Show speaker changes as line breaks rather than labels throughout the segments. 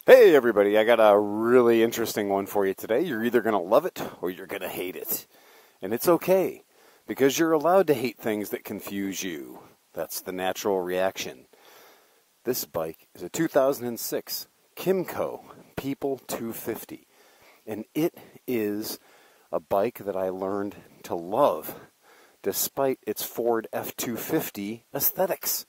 Hey everybody, I got a really interesting one for you today. You're either going to love it or you're going to hate it. And it's okay, because you're allowed to hate things that confuse you. That's the natural reaction. This bike is a 2006 Kymco People 250. And it is a bike that I learned to love, despite its Ford F-250 aesthetics.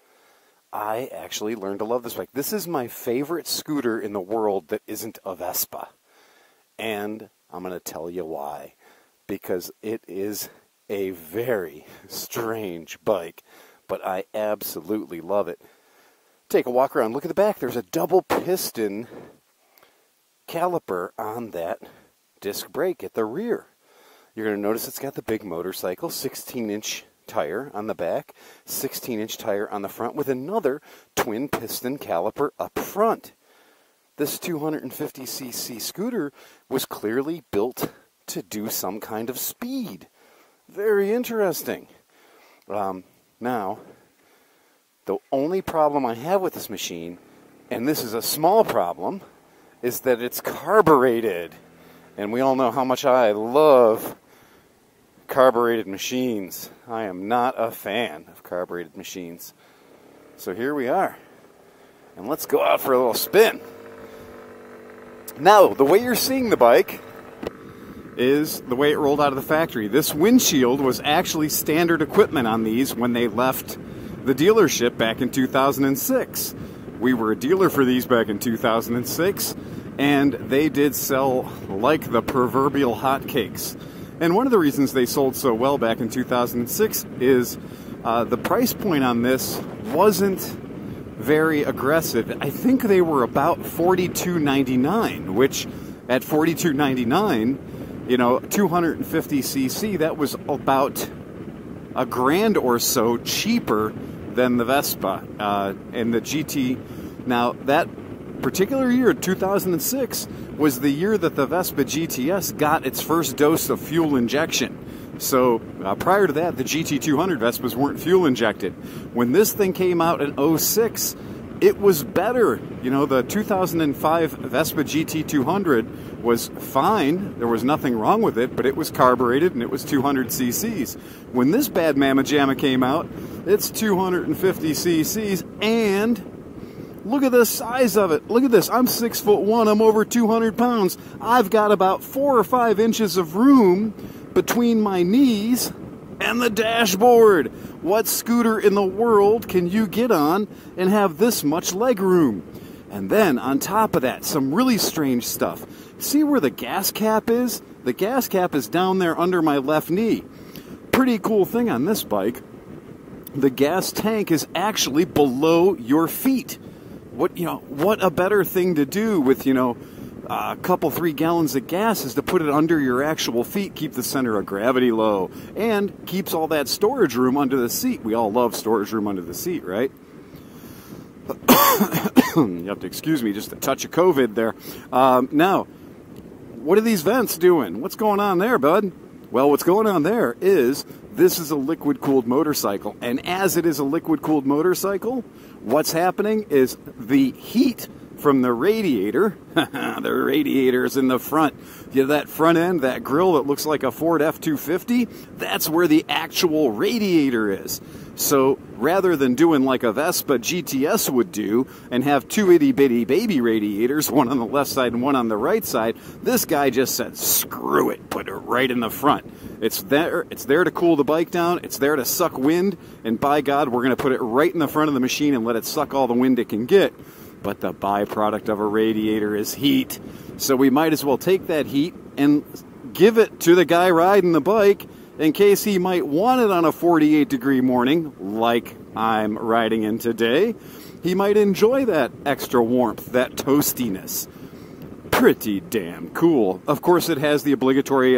I actually learned to love this bike. This is my favorite scooter in the world that isn't a Vespa. And I'm going to tell you why. Because it is a very strange bike, but I absolutely love it. Take a walk around. Look at the back. There's a double piston caliper on that disc brake at the rear. You're going to notice it's got the big motorcycle, 16-inch tire on the back, 16-inch tire on the front with another twin piston caliper up front. This 250cc scooter was clearly built to do some kind of speed. Very interesting. Now, the only problem I have with this machine, and this is a small problem, is that it's carbureted. And we all know how much I love carbureted machines. I am not a fan of carbureted machines. So here we are. And let's go out for a little spin. Now, the way you're seeing the bike is the way it rolled out of the factory. This windshield was actually standard equipment on these when they left the dealership back in 2006. We were a dealer for these back in 2006, and they did sell like the proverbial hotcakes. And one of the reasons they sold so well back in 2006 is the price point on this wasn't very aggressive. I think they were about $42.99, which at $42.99, you know, 250cc, that was about $1,000 or so cheaper than the Vespa and the GT. Now, that particular year, 2006, was the year that the Vespa GTS got its first dose of fuel injection. So prior to that, the GT200 Vespas weren't fuel injected. When this thing came out in 06, it was better. You know, the 2005 Vespa GT200 was fine. There was nothing wrong with it, but it was carbureted and it was 200 cc's. When this bad mamma jamma came out, it's 250 cc's, and look at the size of it. Look at this. I'm 6'1". I'm over 200 pounds. I've got about 4 or 5 inches of room between my knees and the dashboard. What scooter in the world can you get on and have this much leg room? And then on top of that, some really strange stuff. See where the gas cap is? The gas cap is down there under my left knee. Pretty cool thing on this bike. The gas tank is actually below your feet. What a better thing to do with, a couple, 3 gallons of gas is to put it under your actual feet, keep the center of gravity low, and keeps all that storage room under the seat. We all love storage room under the seat, right? You have to excuse me, just a touch of COVID there. Now, what are these vents doing? What's going on there, bud? Well, what's going on there is this is a liquid-cooled motorcycle, and as it is a liquid-cooled motorcycle, what's happening is the heat from the radiator, the radiator's in the front. You know, that front end, that grill that looks like a Ford F-250, that's where the actual radiator is. So rather than doing like a Vespa GTS would do and have 2 itty-bitty baby radiators, one on the left side and one on the right side, this guy just said, screw it, put it right in the front. It's there to cool the bike down, it's there to suck wind, and by God, we're going to put it right in the front of the machine and let it suck all the wind it can get. But the byproduct of a radiator is heat. So we might as well take that heat and give it to the guy riding the bike in case he might want it on a 48-degree morning, like I'm riding in today. He might enjoy that extra warmth, that toastiness. Pretty damn cool. Of course, it has the obligatory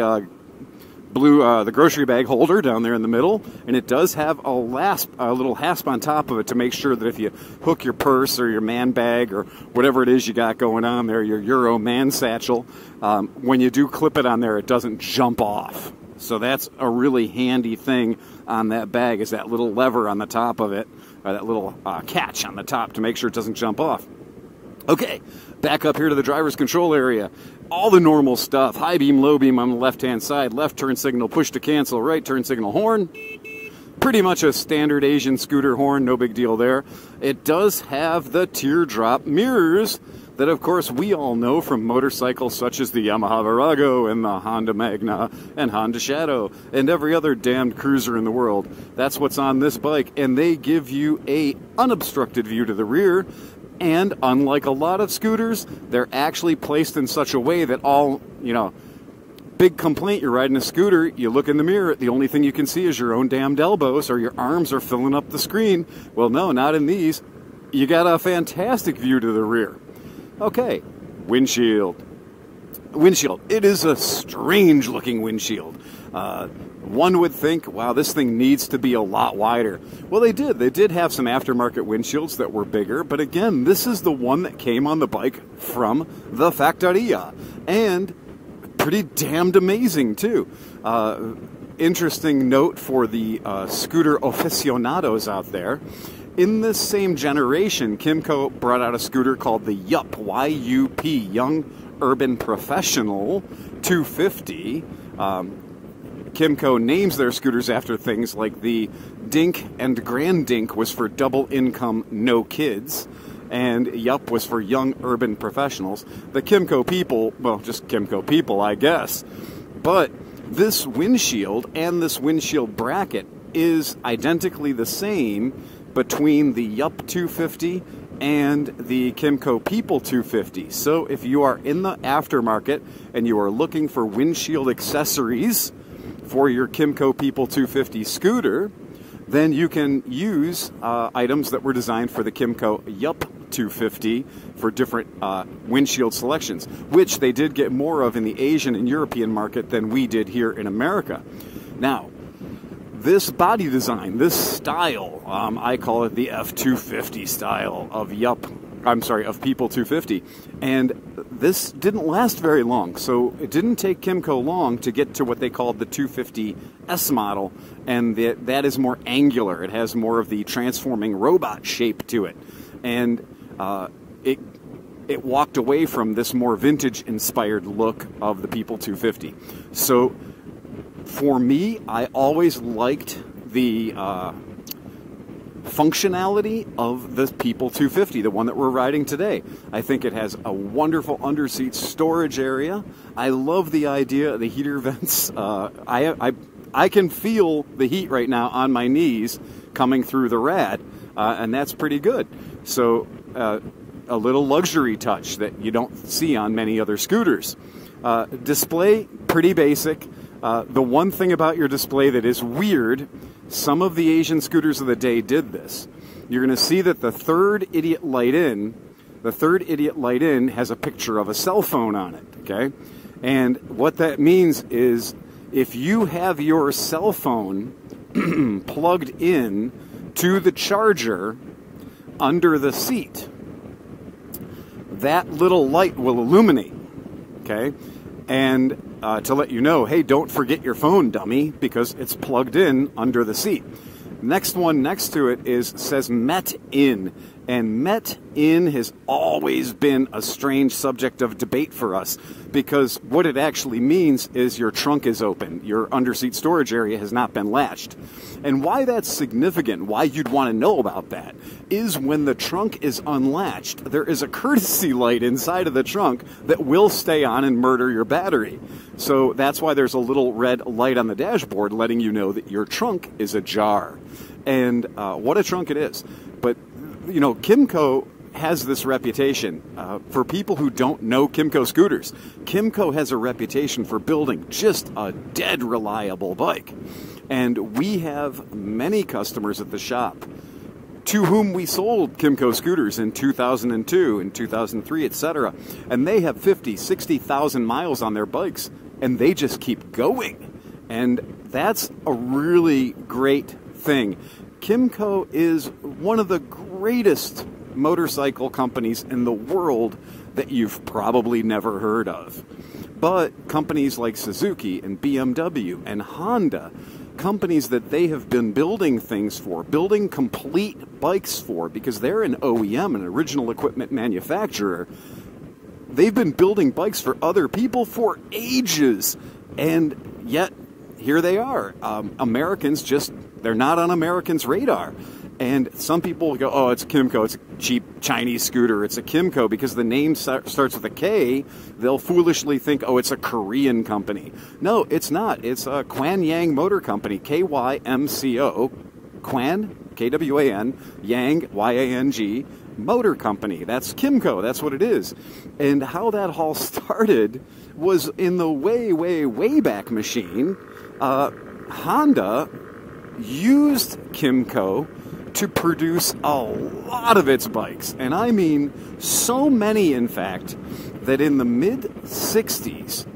the grocery bag holder down there in the middle, and it does have a little hasp on top of it to make sure that if you hook your purse or your man bag or whatever it is you got going on there, your Euro man satchel, when you do clip it on there, it doesn't jump off. So that's a really handy thing on that bag, is that little lever on the top of it, or that little catch on the top to make sure it doesn't jump off. Okay, back up here to the driver's control area. All the normal stuff. High beam, low beam on the left-hand side. Left turn signal, push to cancel. Right turn signal, horn. Pretty much a standard Asian scooter horn, no big deal there. It does have the teardrop mirrors that, of course, we all know from motorcycles such as the Yamaha Virago and the Honda Magna and Honda Shadow and every other damned cruiser in the world. That's what's on this bike, and they give you a unobstructed view to the rear. And unlike a lot of scooters, they're actually placed in such a way that all, big complaint, you're riding a scooter, you look in the mirror, the only thing you can see is your own damned elbows or your arms are filling up the screen. Well, no, not in these. You got a fantastic view to the rear. Okay, windshield. It is a strange looking windshield. One would think, wow, this thing needs to be a lot wider. Well, they did. They did have some aftermarket windshields that were bigger, but again, this is the one that came on the bike from the Factoria. And pretty damned amazing, too. Interesting note for the scooter aficionados out there. In this same generation, Kymco brought out a scooter called the YUP, Y-U-P, Young Urban Professional 250. Kymco names their scooters after things like the Dink and Grand Dink was for double income, no kids, and YUP was for young urban professionals. The Kymco People, well, just Kymco People, I guess. But this windshield and this windshield bracket is identically the same between the YUP 250 and the Kymco People 250. So if you are in the aftermarket and you are looking for windshield accessories for your Kymco People 250 scooter, then you can use items that were designed for the Kymco YUP 250 for different windshield selections, which they did get more of in the Asian and European market than we did here in America. Now, this body design, this style, I call it the F250 style of of People 250. And this didn't last very long, so it didn't take Kymco long to get to what they called the 250S model, and that is more angular. It has more of the transforming robot shape to it. And it walked away from this more vintage-inspired look of the People 250. So for me, I always liked the functionality of the People 250, the one that we're riding today. I think it has a wonderful underseat storage area. I love the idea of the heater vents. I can feel the heat right now on my knees coming through the rad, and that's pretty good. So a little luxury touch that you don't see on many other scooters. Display, pretty basic. The one thing about your display that is weird, some of the Asian scooters of the day did this. You're going to see that the third idiot light in has a picture of a cell phone on it, okay? And what that means is if you have your cell phone plugged in to the charger under the seat, that little light will illuminate, okay? And to let you know, hey, don't forget your phone, dummy, because it's plugged in under the seat. Next one next to it says Met In, and Met In has always been a strange subject of debate for us, because what it actually means is your trunk is open, your underseat storage area has not been latched. And why that's significant, why you'd want to know about that, is when the trunk is unlatched, there is a courtesy light inside of the trunk that will stay on and murder your battery. So that's why there's a little red light on the dashboard letting you know that your trunk is ajar. And what a trunk it is. But, you know, Kymco has this reputation. For people who don't know Kymco scooters, Kymco has a reputation for building just a dead reliable bike. And we have many customers at the shop to whom we sold Kymco scooters in 2002, in 2003, etc. And they have 50, 60,000 miles on their bikes, and they just keep going. And that's a really great thing. Kymco is one of the greatest motorcycle companies in the world that you've probably never heard of. But companies like Suzuki and BMW and Honda companies that they have been building things for, building complete bikes for, because they're an OEM, an original equipment manufacturer. They've been building bikes for other people for ages, and yet here they are. Americans they're not on Americans' radar. And some people go, oh, it's Kymco, it's a cheap Chinese scooter, it's a Kymco, because the name starts with a K, they'll foolishly think, oh, it's a Korean company. No, it's not. It's a Kwanyang Motor Company, K-Y-M-C-O, Kwan, K-W-A-N, Yang, Y-A-N-G, Motor Company. That's Kymco, that's what it is. And how that all started was in the way, way, way back machine. Honda used Kymco to produce a lot of its bikes, and I mean so many, in fact, that in the mid-60s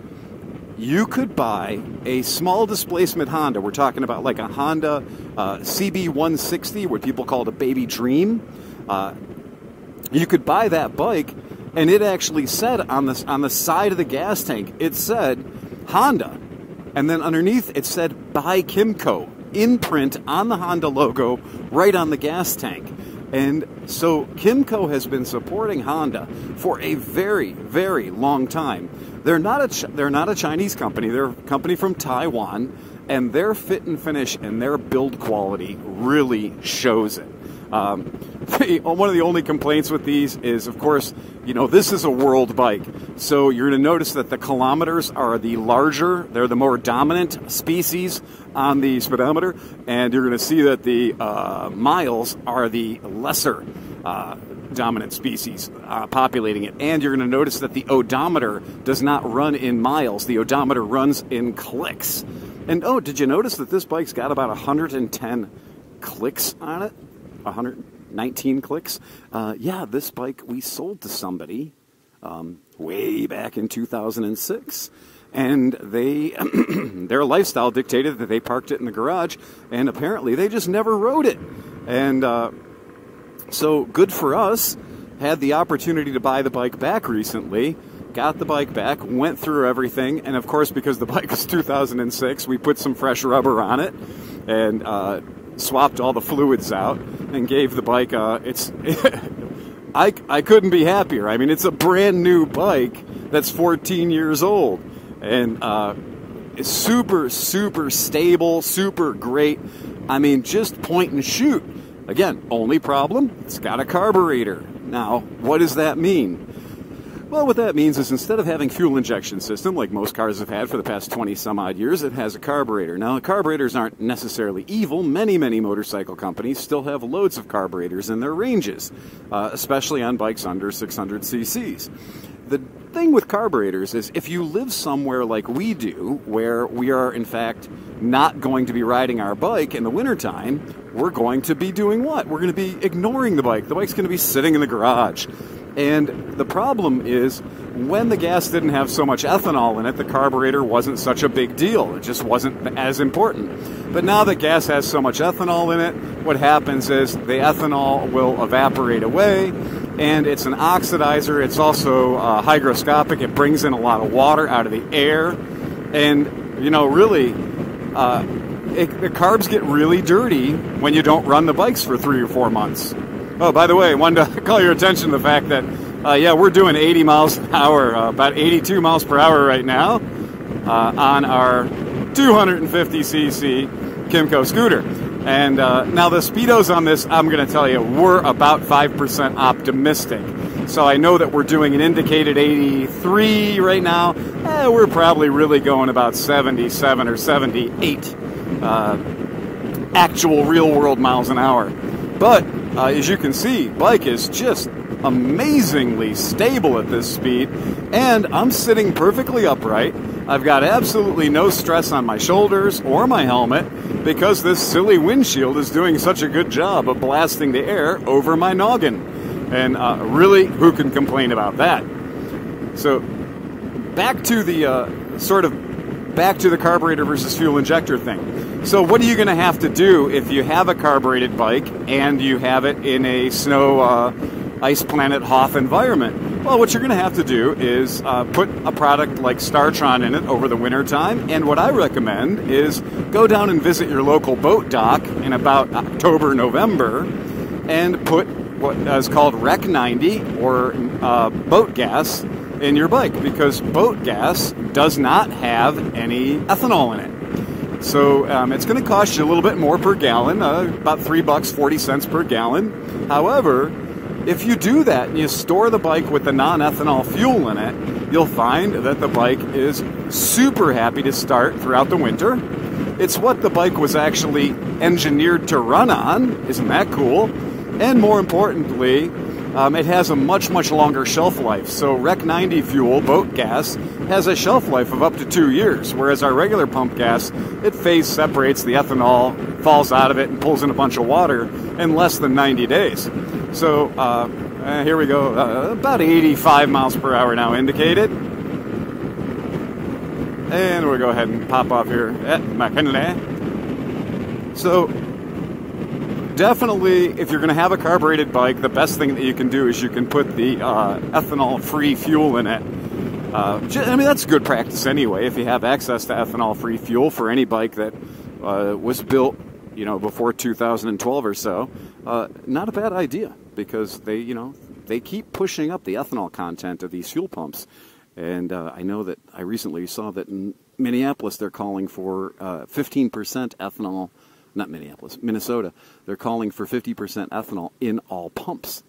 you could buy a small displacement Honda. We're talking about like a Honda CB160, what people called a baby dream. You could buy that bike, and it actually said on the side of the gas tank, it said Honda, and then underneath it said by Kymco, in print on the Honda logo, right on the gas tank. And so Kymco has been supporting Honda for a very, very long time. They're not a Chinese company. They're a company from Taiwan, and their fit and finish and their build quality really shows it. One of the only complaints with these is, of course, you know, this is a world bike, so you're going to notice that the kilometers are the larger, they're the more dominant species on the speedometer, and you're going to see that the miles are the lesser dominant species populating it. And you're going to notice that the odometer does not run in miles, the odometer runs in clicks. And oh, did you notice that this bike's got about 110 clicks on it? 119 clicks. Yeah, this bike we sold to somebody way back in 2006, and they their lifestyle dictated that they parked it in the garage, and apparently they just never rode it. And so good for us. Had the opportunity to buy the bike back recently. Got the bike back, went through everything, and of course, because the bike was 2006, we put some fresh rubber on it, and swapped all the fluids out, and gave the bike I couldn't be happier. I mean, it's a brand new bike that's 14 years old, and it's super, super stable, super great. I mean, just point and shoot. Again, only problem, it's got a carburetor. Now, what does that mean? Well, what that means is instead of having fuel injection system like most cars have had for the past 20 some odd years, it has a carburetor. Now, carburetors aren't necessarily evil. Many, many motorcycle companies still have loads of carburetors in their ranges, especially on bikes under 600 cc's. The thing with carburetors is if you live somewhere like we do, where we are in fact not going to be riding our bike in the wintertime, we're going to be doing what? We're going to be ignoring the bike. The bike's going to be sitting in the garage. And the problem is, when the gas didn't have so much ethanol in it, the carburetor wasn't such a big deal. It just wasn't as important. But now that gas has so much ethanol in it, what happens is the ethanol will evaporate away, and it's an oxidizer. It's also hygroscopic. It brings in a lot of water out of the air. And, you know, really, the carbs get really dirty when you don't run the bikes for 3 or 4 months. Oh, by the way, I wanted to call your attention to the fact that, yeah, we're doing 80 miles an hour, about 82 miles per hour right now on our 250cc Kymco scooter. And now the speedos on this, I'm going to tell you, we're about 5% optimistic. So I know that we're doing an indicated 83 right now. We're probably really going about 77 or 78 actual real-world miles an hour. But as you can see, bike is just amazingly stable at this speed, and I'm sitting perfectly upright. I've got absolutely no stress on my shoulders or my helmet because this silly windshield is doing such a good job of blasting the air over my noggin. And really, who can complain about that? So back to the back to the carburetor versus fuel injector thing. So what are you going to have to do if you have a carbureted bike and you have it in a snow ice planet Hoth environment?
Well, what you're going to have to do is put a product like Startron in it over the winter time, and what I recommend is go down and visit your local boat dock in about October, November, and put what is called Rec 90 or boat gas in your bike, because boat gas does not have any ethanol in it. So it's going to cost you a little bit more per gallon, about $3.40 per gallon. However, if you do that and you store the bike with the non-ethanol fuel in it, you'll find that the bike is super happy to start throughout the winter. It's what the bike was actually engineered to run on. Isn't that cool? And more importantly, it has a much, much longer shelf life. So Rec 90 fuel, boat gas, has a shelf life of up to 2 years, whereas our regular pump gas, it phase separates the ethanol, falls out of it, and pulls in a bunch of water in less than 90 days. So here we go, about 85 miles per hour now indicated. And we'll go ahead and pop off here at McKinley. So definitely, if you're going to have a carbureted bike, the best thing that you can do is you can put the ethanol-free fuel in it. I mean, that's good practice anyway, if you have access to ethanol-free fuel for any bike that was built, before 2012 or so. Not a bad idea, because they keep pushing up the ethanol content of these fuel pumps. And I know that I recently saw that in Minneapolis they're calling for 15% ethanol. Not Minneapolis, Minnesota. They're calling for 50% ethanol in all pumps.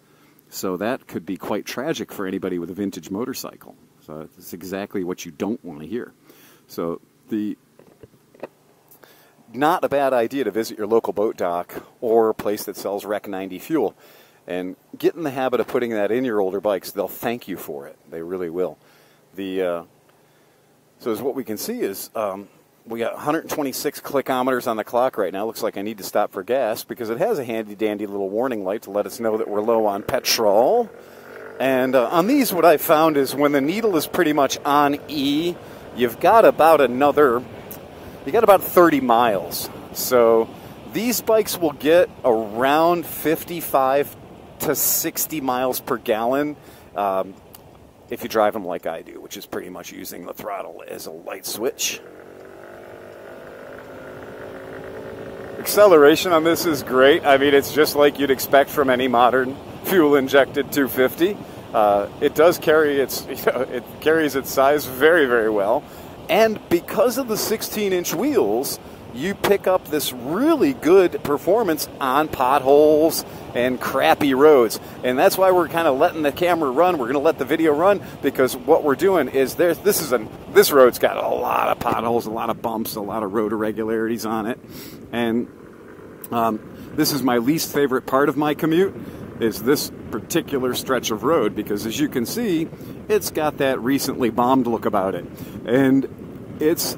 So that could be quite tragic for anybody with a vintage motorcycle. So it's exactly what you don't want to hear. So not a bad idea to visit your local boat dock or a place that sells Rec 90 fuel. And get in the habit of putting that in your older bikes. They'll thank you for it. They really will. So as what we can see is we got 126 clicometers on the clock right now. Looks like I need to stop for gas because it has a handy-dandy little warning light to let us know that we're low on petrol. And on these, what I found is when the needle is pretty much on E, you've got about 30 miles. So these bikes will get around 55 to 60 miles per gallon if you drive them like I do, which is pretty much using the throttle as a light switch. Acceleration on this is great. I mean, it's just like you'd expect from any modern fuel-injected 250. It does carry it carries its size very, very well. And because of the 16-inch wheels, you pick up this really good performance on potholes and crappy roads. And that's why we're kind of letting the camera run. We're going to let the video run, because what we're doing is this road's got a lot of potholes, a lot of bumps, a lot of road irregularities on it. And this is my least favorite part of my commute, is this particular stretch of road, because as you can see, it's got that recently bombed look about it. And it's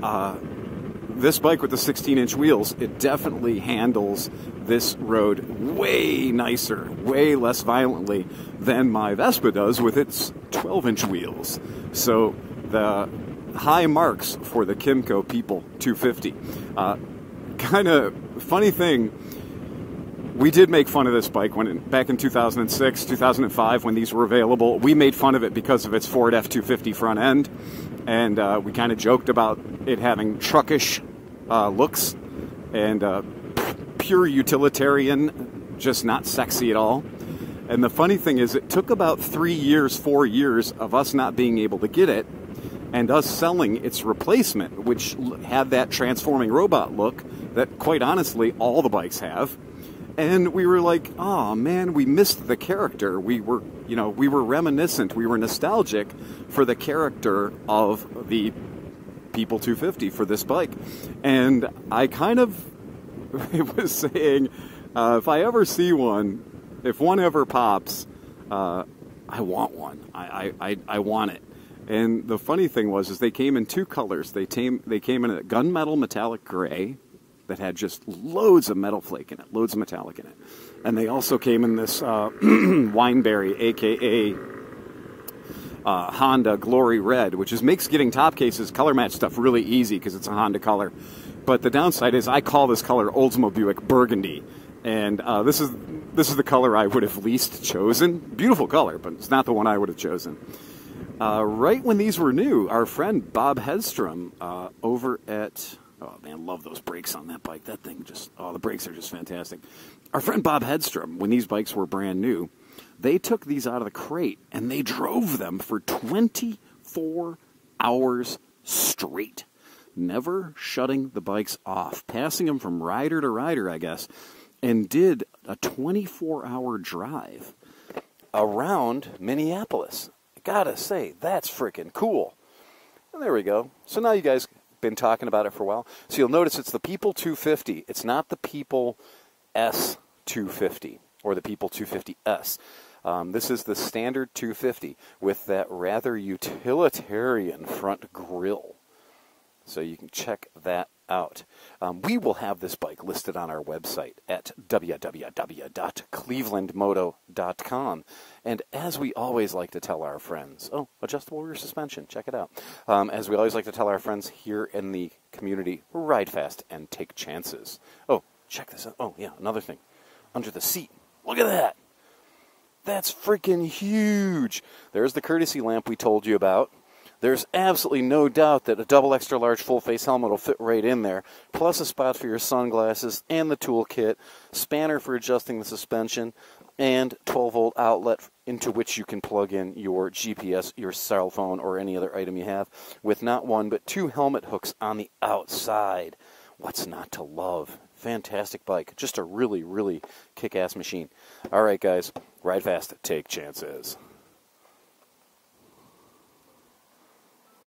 this bike with the 16-inch wheels, it definitely handles this road way nicer, way less violently than my Vespa does with its 12-inch wheels. So the high marks for the Kymco People 250. Kind of funny thing, we did make fun of this bike back in 2006, 2005 when these were available. We made fun of it because of its Ford F-250 front end, and we kind of joked about it having truckish looks and pure utilitarian, just not sexy at all. And the funny thing is, it took about 4 years of us not being able to get it, and us selling its replacement, which had that transforming robot look that, quite honestly, all the bikes have. And we were like, oh man, we missed the character. We were reminiscent, we were nostalgic for the character of the People 250 for this bike. And I kind of was saying, if I ever see one, if one ever pops, I want one. I want it. And the funny thing was, is they came in two colors. They came in a gunmetal metallic gray that had just loads of metal flake in it, loads of metallic in it. And they also came in this Wineberry, a.k.a. Honda Glory Red, which makes getting top cases, color match stuff really easy because it's a Honda color. But the downside is I call this color Oldsmobile Buick Burgundy. And this is the color I would have least chosen. Beautiful color, but it's not the one I would have chosen. Right when these were new, our friend Bob Hedstrom over at... Oh, man, love those brakes on that bike. That thing just... Oh, the brakes are just fantastic. Our friend Bob Hedstrom, when these bikes were brand new, they took these out of the crate and they drove them for 24 hours straight. Never shutting the bikes off. Passing them from rider to rider, I guess. And did a 24-hour drive around Minneapolis. I gotta say, that's freaking cool. And there we go. So now you guys been talking about it for a while. So you'll notice it's the People 250. It's not the People S250 or the People 250S. This is the standard 250 with that rather utilitarian front grille. So you can check that out. We will have this bike listed on our website at www.clevelandmoto.com. And as we always like to tell our friends, adjustable rear suspension, check it out. As we always like to tell our friends here in the community, ride fast and take chances. Oh, check this out. Oh, yeah, another thing. Under the seat. Look at that. That's freaking huge. There's the courtesy lamp we told you about. There's absolutely no doubt that a double extra large full face helmet will fit right in there, plus a spot for your sunglasses and the toolkit, spanner for adjusting the suspension, and 12-volt outlet into which you can plug in your GPS, your cell phone, or any other item you have, with not one but 2 helmet hooks on the outside. What's not to love? Fantastic bike. Just a really, really kick-ass machine. All right, guys, ride fast, take chances.